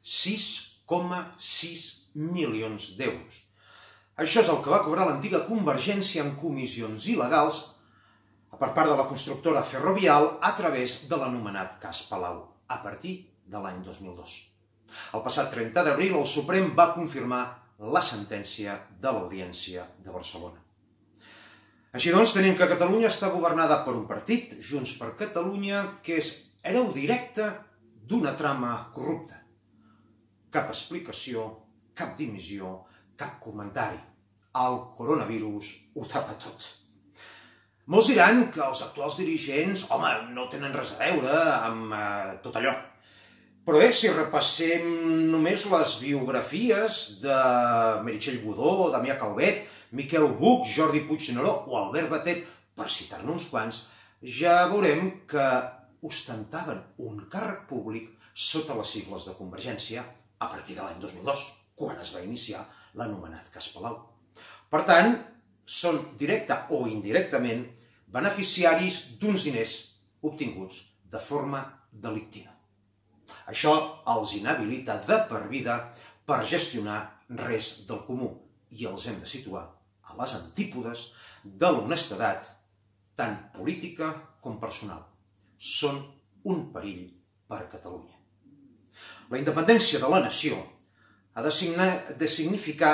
6,6 milions d'euros. Això és el que va cobrar l'antiga Convergència en comissions il·legals per part de la constructora Ferrovial a través de l'anomenat cas Palau, a partir de l'any 2002. El passat 30 d'abril el Suprem va confirmar la sentència de l'Audiència de Barcelona. Així doncs, tenim que Catalunya està governada per un partit, Junts per Catalunya, que és hereu directe d'una trama corrupta. Cap explicació, cap dimissió, cap comentari. El coronavirus ho tapa tot. Molts diran que els actuals dirigents, home, no tenen res a veure amb tot allò. Però si repassem només les biografies de Meritxell Budó, Damià Calvet, Miquel Buch, Jordi Puigneró o Albert Batet, per citar-ne uns quants, ja veurem que ostentaven un càrrec públic sota les sigles de Convergència a partir de l'any 2002, quan es va iniciar l'anomenat cas Palau. Per tant, són directa o indirectament beneficiaris d'uns diners obtinguts de forma delictiva. Això els inhabilita de per vida per gestionar res del comú i els hem de situar a les antípodes de l'honestedat, tant política com personal. Són un perill per a Catalunya. La independència de la nació ha de significar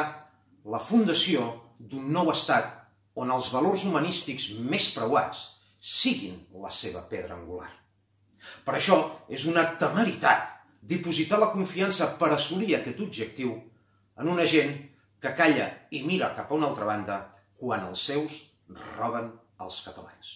la fundació d'un nou estat on els valors humanístics més preuats siguin la seva pedra angular. Per això és una temeritat dipositar la confiança per assolir aquest objectiu en una gent que calla i mira cap a una altra banda quan els seus roben els catalans.